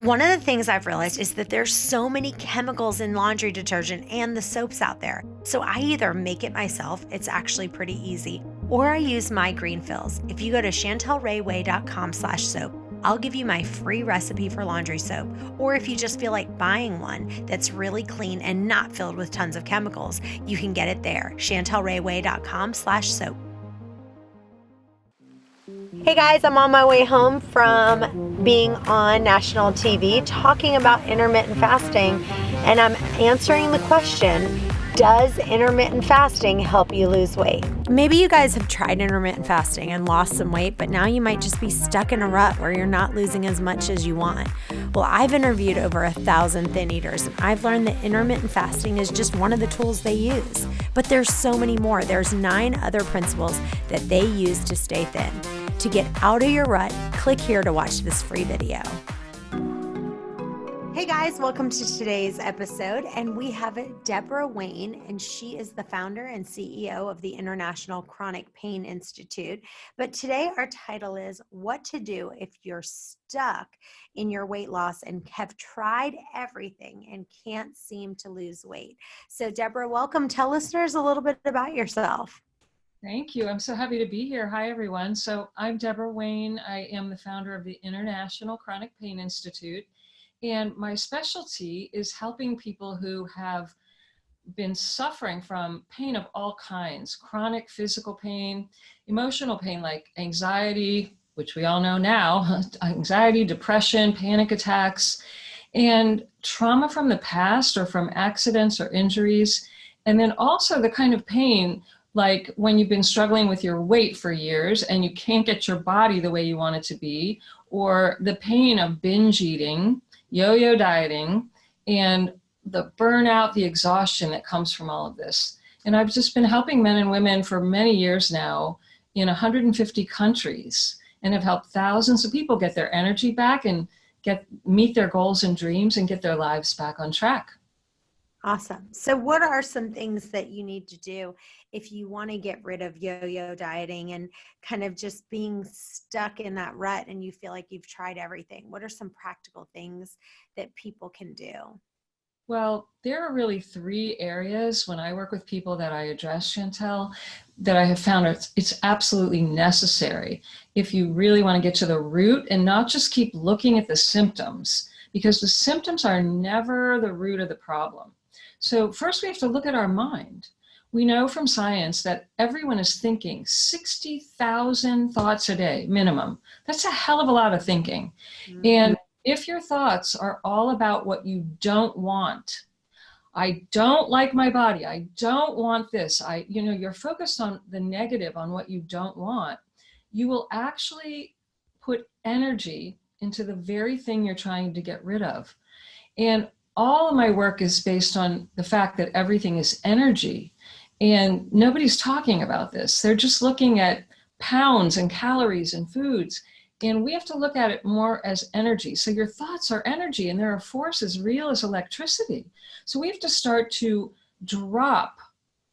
One of the things I've realized is that there's so many chemicals in laundry detergent and the soaps out there. So I either make it myself, it's actually pretty easy, or I use my green fills. If you go to chantelrayway.com/soap, I'll give you my free recipe for laundry soap. Or if you just feel like buying one that's really clean and not filled with tons of chemicals, you can get it there. chantelrayway.com/soap. Hey guys, I'm on my way home from being on national TV talking about intermittent fasting, and I'm answering the question, does intermittent fasting help you lose weight? Maybe you guys have tried intermittent fasting and lost some weight, but now you might just be stuck in a rut where you're not losing as much as you want. Well, I've interviewed over 1,000 thin eaters, and I've learned that intermittent fasting is just one of the tools they use. But there's so many more. There's 9 other principles that they use to stay thin. To get out of your rut, click here to watch this free video. Hey guys, welcome to today's episode, and we have Debora Wayne, and she is the founder and CEO of the International Chronic Pain Institute. But today our title is What to Do If You're Stuck in Your Weight Loss and have tried everything and can't seem to lose weight. So Debora, welcome. Tell listeners a little bit about yourself. Thank you. I'm so happy to be here. Hi, everyone. So I'm Debora Wayne. I am the founder of the International Chronic Pain Institute. And my specialty is helping people who have been suffering from pain of all kinds, chronic physical pain, emotional pain like anxiety, which we all know now, anxiety, depression, panic attacks, and trauma from the past or from accidents or injuries. And then also the kind of pain like when you've been struggling with your weight for years and you can't get your body the way you want it to be, or the pain of binge eating, yo-yo dieting, and the burnout, the exhaustion that comes from all of this. And I've just been helping men and women for many years now in 150 countries and have helped thousands of people get their energy back and meet their goals and dreams and get their lives back on track. Awesome. So what are some things that you need to do if you want to get rid of yo-yo dieting and kind of just being stuck in that rut and you feel like you've tried everything? What are some practical things that people can do? Well, there are really 3 areas when I work with people that I address, Chantel, that I have found it's absolutely necessary if you really want to get to the root and not just keep looking at the symptoms, because the symptoms are never the root of the problem. So first we have to look at our mind. We know from science that everyone is thinking 60,000 thoughts a day, minimum. That's a hell of a lot of thinking. Mm-hmm. And if your thoughts are all about what you don't want, I don't like my body, I don't want this, you're focused on the negative, on what you don't want, you will actually put energy into the very thing you're trying to get rid of. And all of my work is based on the fact that everything is energy, and nobody's talking about this. They're just looking at pounds and calories and foods, and we have to look at it more as energy. So your thoughts are energy, and they're a force as real as electricity. So we have to start to drop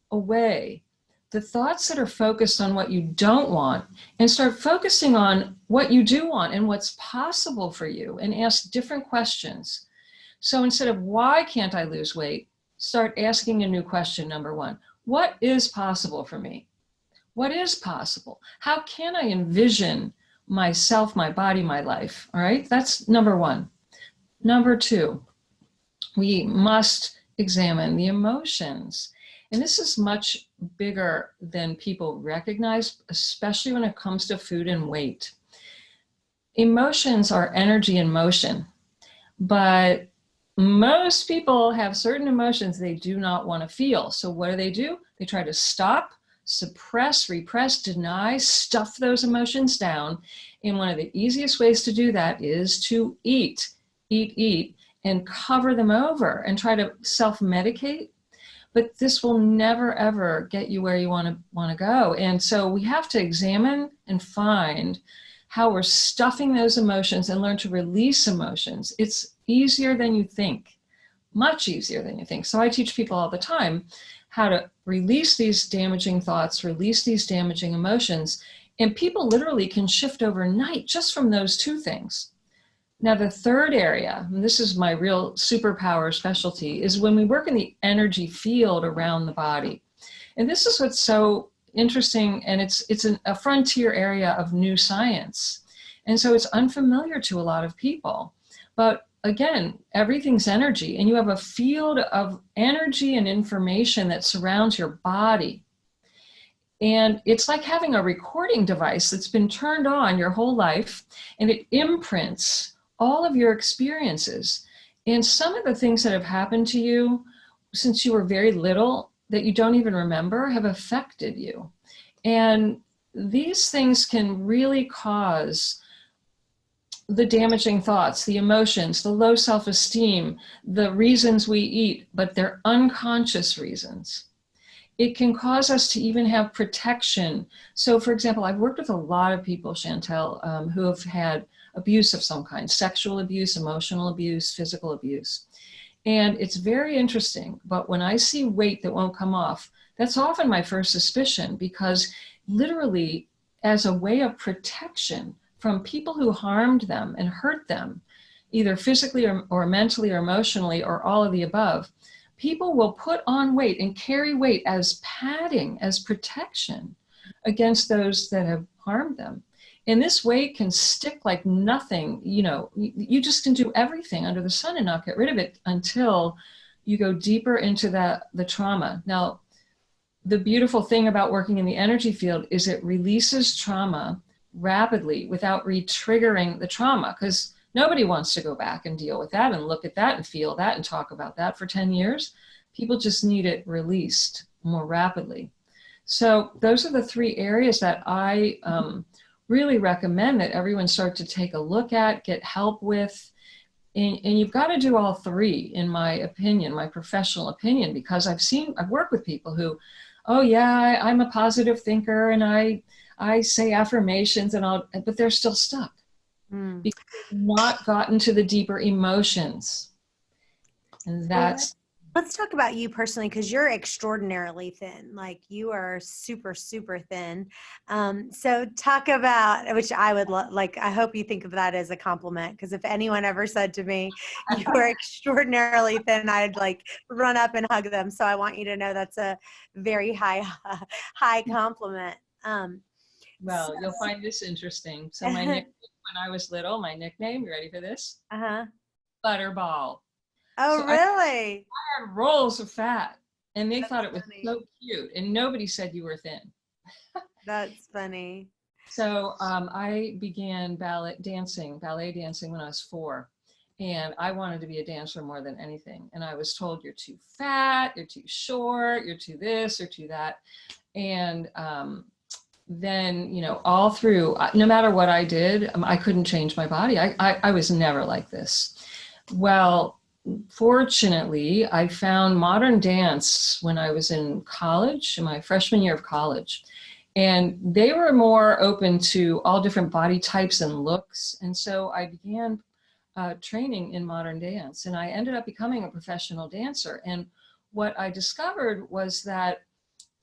away the thoughts that are focused on what you don't want and start focusing on what you do want and what's possible for you, and ask different questions. So instead of why can't I lose weight, start asking a new question. Number 1, what is possible for me? What is possible? How can I envision myself, my body, my life? All right, that's number 1. Number 2, we must examine the emotions. And this is much bigger than people recognize, especially when it comes to food and weight. Emotions are energy in motion, but most people have certain emotions they do not want to feel. So what do? They try to stop, suppress, repress, deny, stuff those emotions down. And one of the easiest ways to do that is to eat, and cover them over and try to self-medicate. But this will never, ever get you where you want to go. And so we have to examine and find how we're stuffing those emotions and learn to release emotions. It's easier than you think, much easier than you think. So I teach people all the time how to release these damaging thoughts, release these damaging emotions, and people literally can shift overnight just from those 2 things. Now, the third area, and this is my real superpower specialty, is when we work in the energy field around the body. And this is what's so interesting, and it's a frontier area of new science. And so it's unfamiliar to a lot of people. But again, everything's energy, and you have a field of energy and information that surrounds your body. And it's like having a recording device that's been turned on your whole life, and it imprints all of your experiences. And some of the things that have happened to you since you were very little that you don't even remember have affected you. And these things can really cause the damaging thoughts, the emotions, the low self-esteem, the reasons we eat, but they're unconscious reasons. It can cause us to even have protection. So for example, I've worked with a lot of people, Chantel, who have had abuse of some kind, sexual abuse, emotional abuse, physical abuse. And it's very interesting, but when I see weight that won't come off, that's often my first suspicion, because literally as a way of protection from people who harmed them and hurt them, either physically or mentally or emotionally or all of the above, people will put on weight and carry weight as padding, as protection against those that have harmed them. And this weight can stick like nothing. You know, you just can do everything under the sun and not get rid of it until you go deeper into the trauma. Now, the beautiful thing about working in the energy field is it releases trauma rapidly without re-triggering the trauma, because nobody wants to go back and deal with that and look at that and feel that and talk about that for 10 years. People just need it released more rapidly. So those are the three areas that I really recommend that everyone start to take a look at, get help with. And you've got to do all three, in my opinion, my professional opinion, because I've worked with people who, oh yeah, I'm a positive thinker and I say affirmations and all, but they're still stuck. Because they've not gotten to the deeper emotions. And that's... Let's talk about you personally, because you're extraordinarily thin. Like, you are super, super thin. So talk about, which I would like, I hope you think of that as a compliment, because if anyone ever said to me, you are extraordinarily thin, I'd like run up and hug them. So I want you to know that's a very high compliment. Well, you'll find this interesting. So my nickname when I was little, my nickname, you ready for this? Butterball. Oh, so really? I had rolls of fat, and they thought it was funny. so cute, and nobody said you were thin. That's funny. So I began ballet dancing when I was 4. And I wanted to be a dancer more than anything. And I was told, you're too fat, you're too short, you're too this or too that. And then, you know, all through, no matter what I did, I couldn't change my body. I was never like this. Well, fortunately, I found modern dance when I was in college, in my freshman year of college. And they were more open to all different body types and looks. And so I began training in modern dance. And I ended up becoming a professional dancer. And what I discovered was that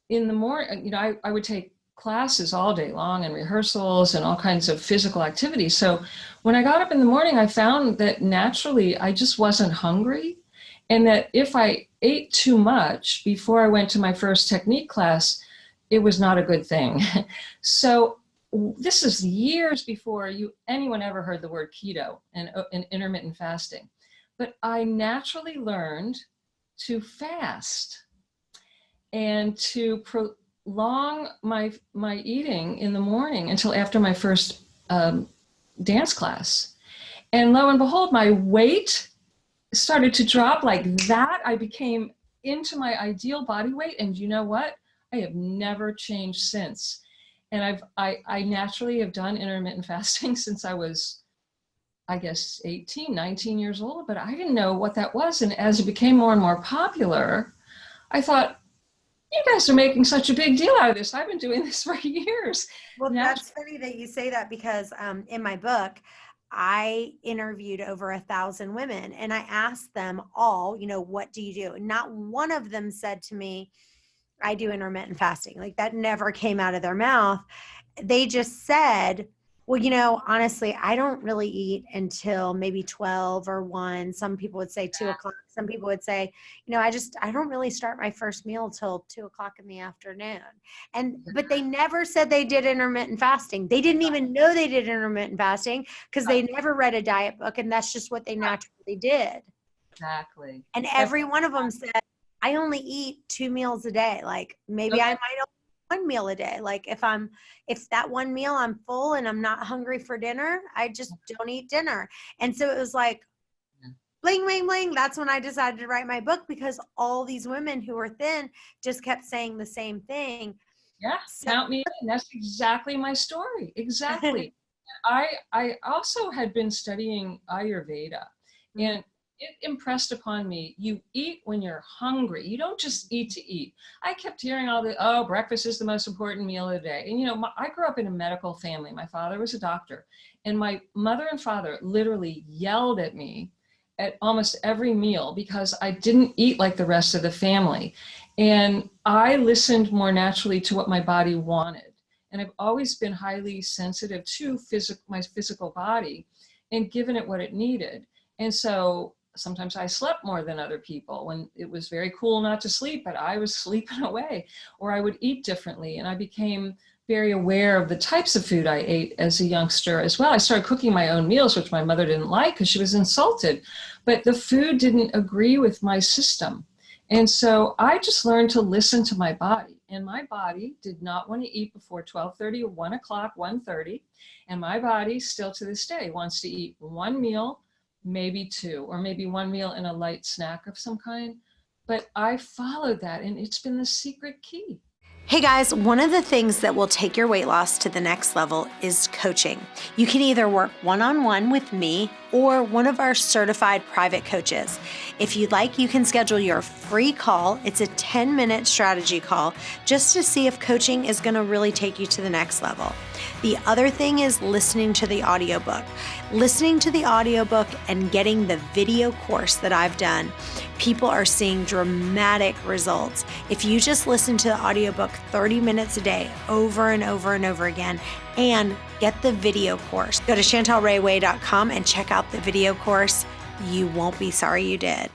in the morning, you know, I would take classes all day long and rehearsals and all kinds of physical activities. So when I got up in the morning, I found that naturally I just wasn't hungry, and that if I ate too much before I went to my first technique class, it was not a good thing. So this is years before anyone ever heard the word keto and intermittent fasting. But I naturally learned to fast and to prolong my eating in the morning until after my first dance class. And lo and behold, my weight started to drop like that. I became into my ideal body weight. And you know what? I have never changed since. And I naturally have done intermittent fasting since I was, I guess, 18, 19 years old, but I didn't know what that was. And as it became more and more popular, I thought, you guys are making such a big deal out of this. I've been doing this for years. Well, that's funny that you say that, because in my book, I interviewed over 1,000 women, and I asked them all, you know, what do you do? And not one of them said to me, I do intermittent fasting. Like, that never came out of their mouth. They just said, Well, honestly, I don't really eat until maybe 12 or 1. Some people would say 2 o'clock. Some people would say, I don't really start my first meal till 2 o'clock in the afternoon. But they never said they did intermittent fasting. They didn't even know they did intermittent fasting because they never read a diet book, and that's just what they naturally did. Exactly. And every one of them said, I only eat 2 meals a day. Like maybe I Okay. might only eat 1 meal a day. Like if that 1 meal I'm full and I'm not hungry for dinner, I just don't eat dinner. And so it was like, bling, bling, bling. That's when I decided to write my book, because all these women who were thin just kept saying the same thing. Yeah, So count me in. That's exactly my story. Exactly. I also had been studying Ayurveda, and it impressed upon me, you eat when you're hungry. You don't just eat to eat. I kept hearing all the, oh, breakfast is the most important meal of the day. And I grew up in a medical family. My father was a doctor, and my mother and father literally yelled at me at almost every meal because I didn't eat like the rest of the family. And I listened more naturally to what my body wanted. And I've always been highly sensitive to my physical body and given it what it needed. And so sometimes I slept more than other people when it was very cool not to sleep, but I was sleeping away, or I would eat differently. And I became very aware of the types of food I ate as a youngster as well. I started cooking my own meals, which my mother didn't like because she was insulted, but the food didn't agree with my system. And so I just learned to listen to my body. And my body did not want to eat before 12:30 or 1 o'clock, 1:30. And my body still to this day wants to eat 1 meal, maybe 2, or maybe 1 meal and a light snack of some kind. But I followed that, and it's been the secret key. Hey guys, one of the things that will take your weight loss to the next level is coaching. You can either work one-on-one with me or one of our certified private coaches. If you'd like, you can schedule your free call. It's a 10-minute strategy call just to see if coaching is going to really take you to the next level. The other thing is listening to the audiobook. Listening to the audiobook and getting the video course that I've done, people are seeing dramatic results. If you just listen to the audiobook 30 minutes a day over and over and over again and get the video course, go to chantelrayway.com and check out the video course. You won't be sorry you did.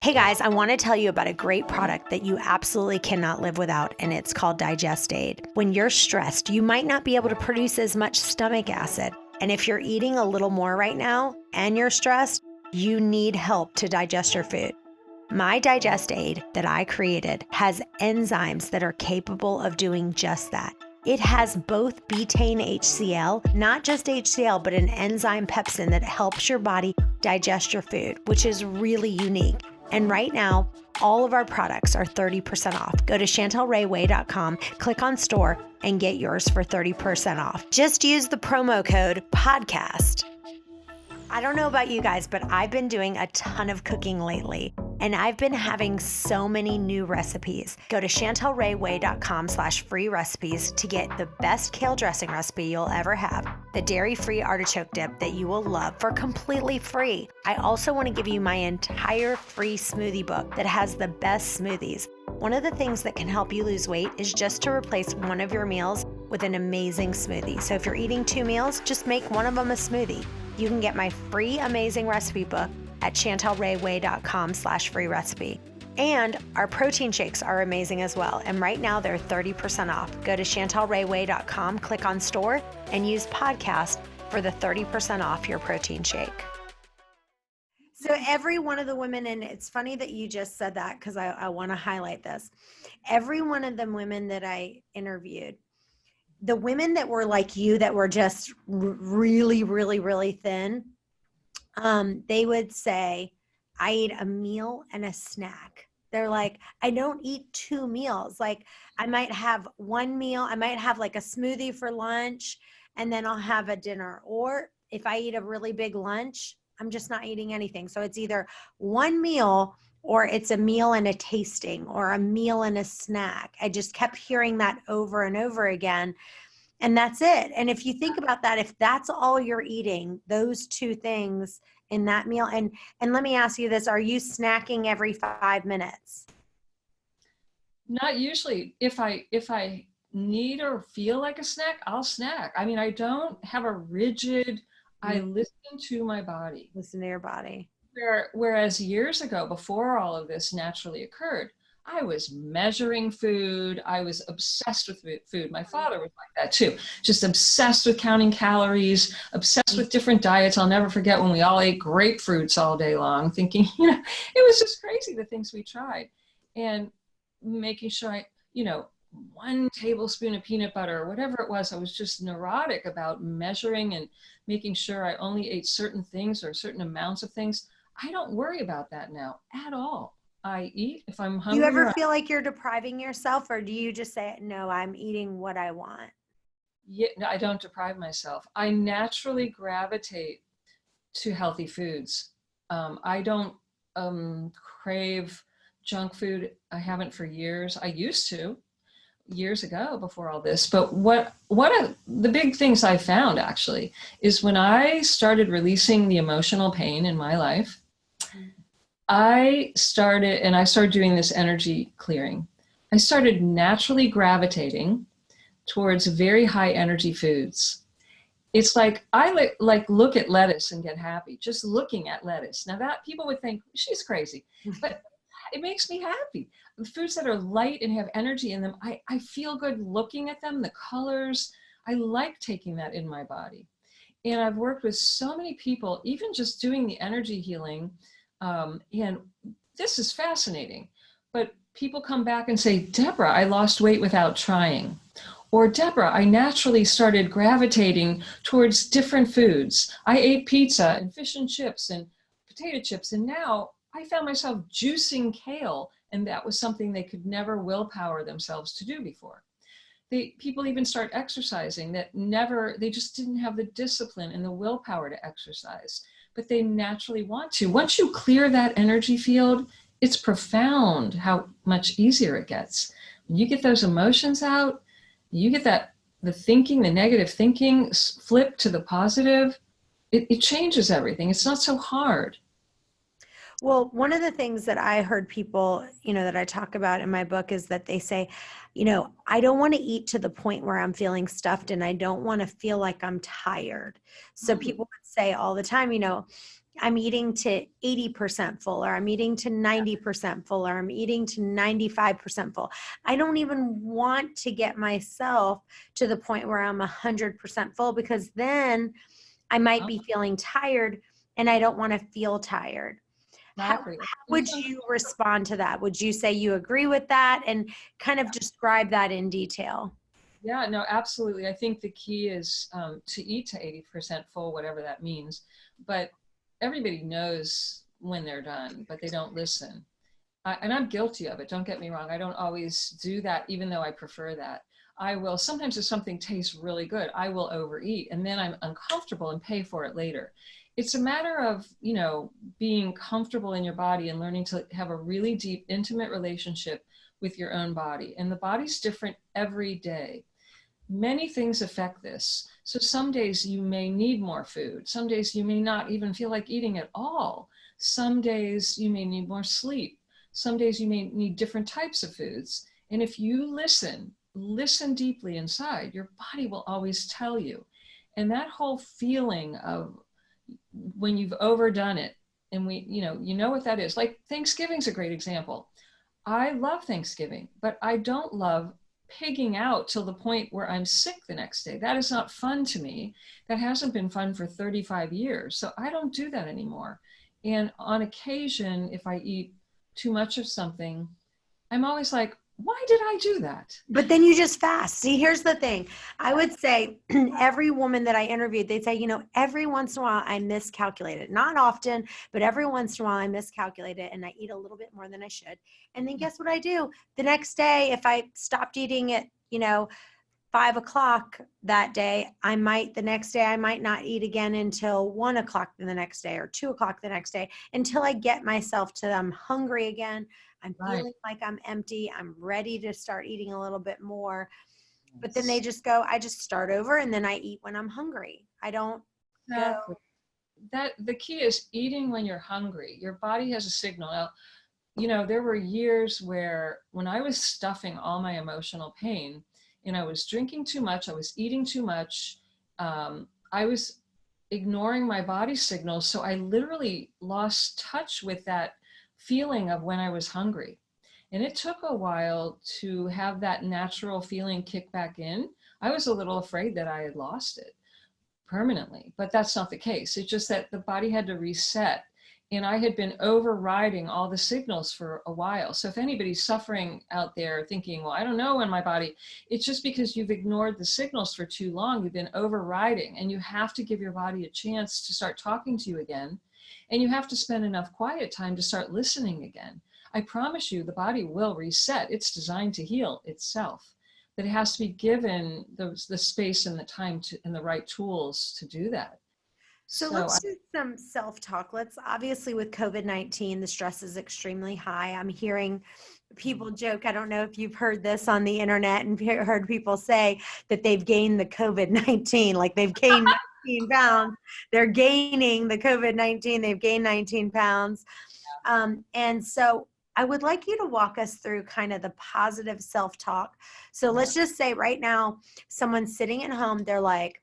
Hey guys, I want to tell you about a great product that you absolutely cannot live without, and it's called Digest Aid. When you're stressed, you might not be able to produce as much stomach acid. And if you're eating a little more right now and you're stressed, you need help to digest your food. My Digest Aid that I created has enzymes that are capable of doing just that. It has both betaine HCl, not just HCl, but an enzyme pepsin that helps your body digest your food, which is really unique. And right now, all of our products are 30% off. Go to chantelrayway.com, click on store, and get yours for 30% off. Just use the promo code PODCAST. I don't know about you guys, but I've been doing a ton of cooking lately, and I've been having so many new recipes. Go to chantelrayway.com/free recipes to get the best kale dressing recipe you'll ever have, the dairy-free artichoke dip that you will love for completely free. I also want to give you my entire free smoothie book that has the best smoothies. One of the things that can help you lose weight is just to replace one of your meals with an amazing smoothie. So if you're eating 2 meals, just make one of them a smoothie. You can get my free amazing recipe book at chantelrayway.com/free recipe. And our protein shakes are amazing as well. And right now they're 30% off. Go to chantelrayway.com, click on store, and use podcast for the 30% off your protein shake. So every one of the women, and it's funny that you just said that because I want to highlight this. Every one of the women that I interviewed, the women that were like you, that were just really, really, really thin, they would say, I eat a meal and a snack. They're like, I don't eat 2 meals. Like I might have 1 meal. I might have like a smoothie for lunch, and then I'll have a dinner. Or if I eat a really big lunch, I'm just not eating anything. So it's either 1 meal or it's a meal and a tasting, or a meal and a snack. I just kept hearing that over and over again. And that's it. And if you think about that, if that's all you're eating, those 2 things in that meal, and let me ask you this, are you snacking every 5 minutes? Not usually. If I need or feel like a snack, I'll snack. I mean, I don't have a rigid, I listen to my body. Listen to your body. Whereas years ago, before all of this naturally occurred, I was measuring food. I was obsessed with food. My father was like that too, just obsessed with counting calories, obsessed with different diets. I'll never forget when we all ate grapefruits all day long, thinking, you know, it was just crazy the things we tried. And making sure I, you know, 1 tablespoon of peanut butter or whatever it was, I was just neurotic about measuring and making sure I only ate certain things or certain amounts of things. I don't worry about that now at all. I eat if I'm hungry. Do you ever feel like you're depriving yourself, or do you just say, no, I'm eating what I want? Yeah, no, I don't deprive myself. I naturally gravitate to healthy foods. I don't crave junk food. I haven't for years. I used to years ago before all this. But the big things I found actually is when I started releasing the emotional pain in my life, I started doing this energy clearing. I started naturally gravitating towards very high energy foods. It's like I like look at lettuce and get happy just looking at lettuce. Now that people would think she's crazy, but it makes me happy. The foods that are light and have energy in them, I feel good looking at them, the colors. I like taking that in my body. And I've worked with so many people, even just doing the energy healing. And this is fascinating. But people come back and say, Debora, I lost weight without trying. Or Debora, I naturally started gravitating towards different foods. I ate pizza and fish and chips and potato chips, and now I found myself juicing kale, and that was something they could never willpower themselves to do before. People even start exercising they just didn't have the discipline and the willpower to exercise, but they naturally want to. Once you clear that energy field, it's profound how much easier it gets. When you get those emotions out, you get the negative thinking flip to the positive, it changes everything. It's not so hard. Well, one of the things that I heard people, that I talk about in my book is that they say, I don't want to eat to the point where I'm feeling stuffed, and I don't want to feel like I'm tired. So people would say all the time, I'm eating to 80% full, or I'm eating to 90% full, or I'm eating to 95% full. I don't even want to get myself to the point where I'm 100% full, because then I might be feeling tired and I don't want to feel tired. Exactly. How would you respond to that? Would you say you agree with that, and kind of describe that in detail? Yeah, no, absolutely. I think the key is to eat to 80% full, whatever that means. But everybody knows when they're done, but they don't listen. And I'm guilty of it. Don't get me wrong. I don't always do that, even though I prefer that. I will, sometimes if something tastes really good, I will overeat, and then I'm uncomfortable and pay for it later. It's a matter of, being comfortable in your body and learning to have a really deep, intimate relationship with your own body. And the body's different every day. Many things affect this. So some days you may need more food. Some days you may not even feel like eating at all. Some days you may need more sleep. Some days you may need different types of foods. And if you listen deeply inside, your body will always tell you. And that whole feeling of when you've overdone it, and you know what that is. Like Thanksgiving's a great example. I love Thanksgiving, but I don't love pigging out till the point where I'm sick the next day. That is not fun to me. That hasn't been fun for 35 years. So I don't do that anymore. And on occasion, if I eat too much of something, I'm always like, why did I do that? But then you just fast. See, here's the thing. I would say every woman that I interviewed, they'd say, every once in a while I miscalculate it. Not often, but every once in a while I miscalculate it and I eat a little bit more than I should. And then guess what I do? The next day, if I stopped eating at, 5 o'clock that day, the next day I might not eat again until 1 o'clock the next day, or 2 o'clock the next day, until I get myself to I'm hungry again. I'm feeling like I'm empty. I'm ready to start eating a little bit more. But then they just go, I just start over, and then I eat when I'm hungry. I don't go. The key is eating when you're hungry. Your body has a signal. Now, there were years where when I was stuffing all my emotional pain, and I was drinking too much. I was eating too much. I was ignoring my body signals. So I literally lost touch with that feeling of when I was hungry. And it took a while to have that natural feeling kick back in. I was a little afraid that I had lost it permanently, but that's not the case. It's just that the body had to reset. And I had been overriding all the signals for a while. So if anybody's suffering out there thinking, well, I don't know when my body, it's just because you've ignored the signals for too long. You've been overriding, and you have to give your body a chance to start talking to you again. And you have to spend enough quiet time to start listening again. I promise you, the body will reset. It's designed to heal itself, but it has to be given the space and the time to, and the right tools to do that. So let's do some self-talk. Let's, obviously with COVID-19, the stress is extremely high. I'm hearing people joke. I don't know if you've heard this on the internet and heard people say that they've gained the COVID-19, like they've gained 19 pounds. They're gaining the COVID-19. They've gained 19 pounds. And so I would like you to walk us through kind of the positive self-talk. So let's just say right now, someone's sitting at home. They're like,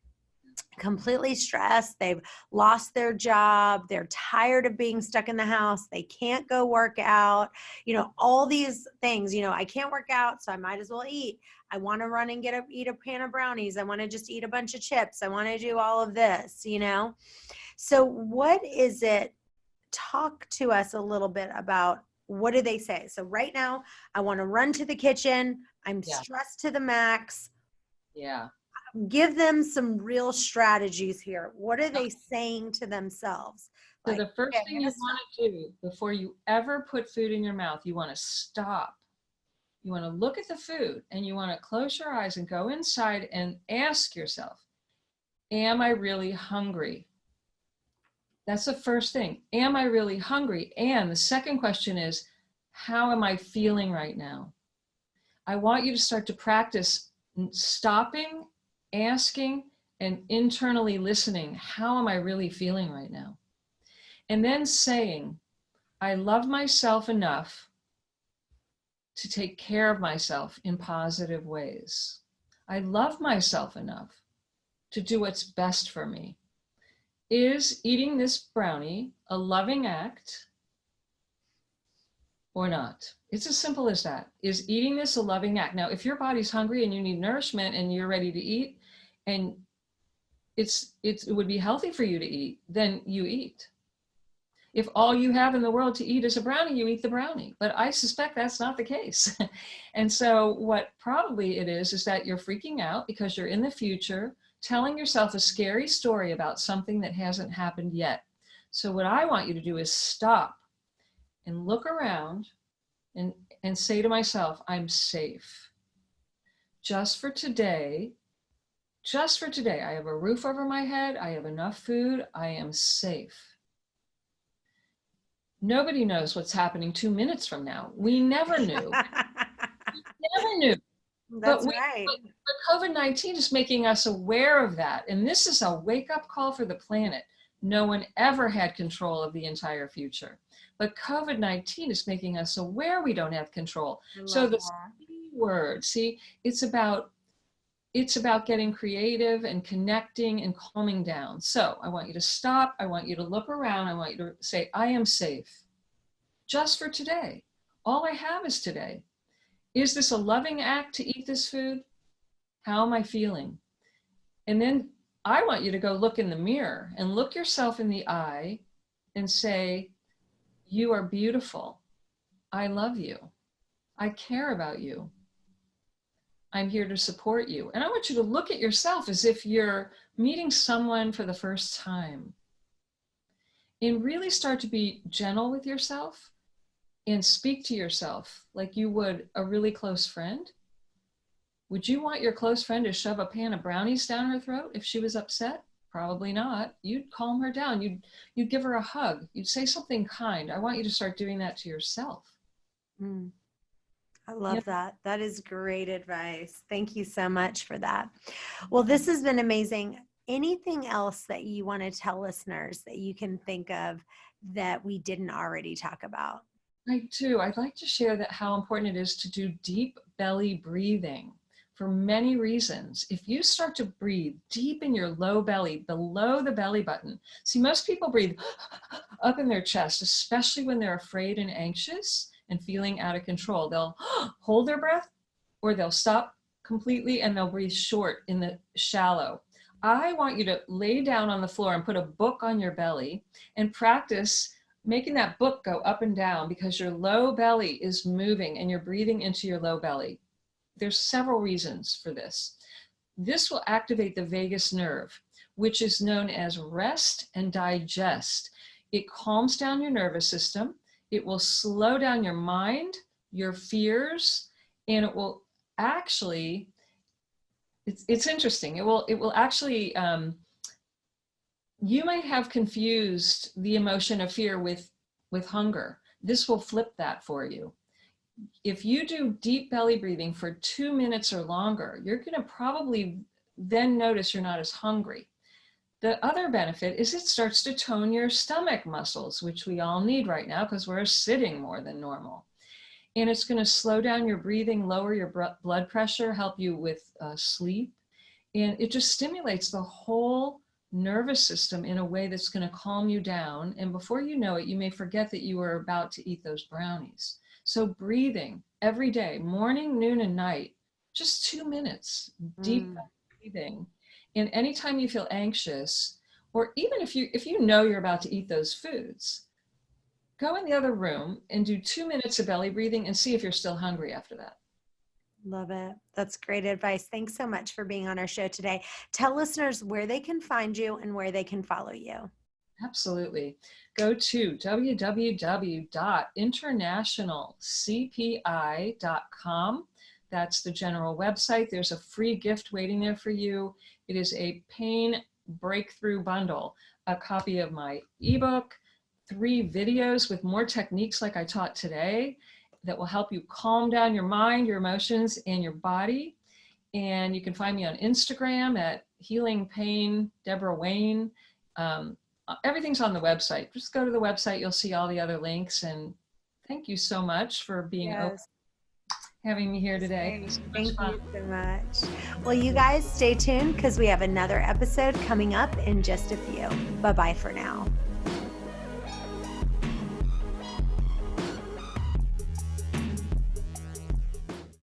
completely stressed. They've lost their job. They're tired of being stuck in the house. They can't go work out. You know, all these things, you know, I can't work out, so I might as well eat. I want to run and eat a pan of brownies. I want to just eat a bunch of chips. I want to do all of this, you know? So what is it? Talk to us a little bit about, what do they say? So right now, I want to run to the kitchen. I'm stressed to the max. Yeah. Give them some real strategies here. What are they saying to themselves? So the first thing you want to do before you ever put food in your mouth, you want to stop. You want to look at the food, and you want to close your eyes and go inside and ask yourself, am I really hungry? That's the first thing. Am I really hungry? And the second question is, how am I feeling right now? I want you to start to practice stopping, asking, and internally listening. How am I really feeling right now? And then saying, I love myself enough to take care of myself in positive ways. I love myself enough to do what's best for me. Is eating this brownie a loving act or not? It's as simple as that. Is eating this a loving act? Now, if your body's hungry and you need nourishment and you're ready to eat, and it would be healthy for you to eat, then you eat. If all you have in the world to eat is a brownie, you eat the brownie. But I suspect that's not the case. And so what probably it is that you're freaking out because you're in the future, telling yourself a scary story about something that hasn't happened yet. So what I want you to do is stop and look around and say to myself, I'm safe. Just for today, I have a roof over my head. I have enough food. I am safe. Nobody knows what's happening 2 minutes from now. We never knew. We never knew. That's right. But COVID-19 is making us aware of that. And this is a wake-up call for the planet. No one ever had control of the entire future. But COVID-19 is making us aware we don't have control. So the C word, see, it's about getting creative and connecting and calming down. So I want you to stop. I want you to look around. I want you to say, I am safe. Just for today. All I have is today. Is this a loving act to eat this food? How am I feeling? And then I want you to go look in the mirror and look yourself in the eye and say, you are beautiful. I love you. I care about you. I'm here to support you. And I want you to look at yourself as if you're meeting someone for the first time. And really start to be gentle with yourself and speak to yourself like you would a really close friend. Would you want your close friend to shove a pan of brownies down her throat if she was upset? Probably not. You'd calm her down. You'd give her a hug. You'd say something kind. I want you to start doing that to yourself. I love that. That is great advice. Thank you so much for that. Well, this has been amazing. Anything else that you want to tell listeners that you can think of that we didn't already talk about? I do. I'd like to share that how important it is to do deep belly breathing. for many reasons. If you start to breathe deep in your low belly, below the belly button. See, most people breathe up in their chest, especially when they're afraid and anxious and feeling out of control. They'll hold their breath, or they'll stop completely and they'll breathe short in the shallow. I want you to lay down on the floor and put a book on your belly and practice making that book go up and down, because your low belly is moving and you're breathing into your low belly. There's several reasons for this. This will activate the vagus nerve, which is known as rest and digest. It calms down your nervous system. It will slow down your mind, your fears, and it will actually, it's interesting. It will actually, you might have confused the emotion of fear with hunger. This will flip that for you. If you do deep belly breathing for 2 minutes or longer, you're going to probably then notice you're not as hungry. The other benefit is it starts to tone your stomach muscles, which we all need right now because we're sitting more than normal. And it's going to slow down your breathing, lower your blood pressure, help you with sleep. And it just stimulates the whole nervous system in a way that's going to calm you down. And before you know it, you may forget that you were about to eat those brownies. So breathing every day, morning, noon, and night, just 2 minutes, deep breathing. And anytime you feel anxious, or even if you know you're about to eat those foods, go in the other room and do 2 minutes of belly breathing and see if you're still hungry after that. Love it. That's great advice. Thanks so much for being on our show today. Tell listeners where they can find you and where they can follow you. Absolutely. Go to www.internationalcpi.com. That's the general website. There's a free gift waiting there for you. It is a pain breakthrough bundle, a copy of my ebook, 3 videos with more techniques like I taught today that will help you calm down your mind, your emotions, and your body. And you can find me on Instagram at Healing Pain, Debora Wayne. Everything's on the website. Just go to the website. You'll see all the other links. And thank you so much for being open, having me here today. Thank you so much. Well, you guys stay tuned because we have another episode coming up in just a few. Bye-bye for now.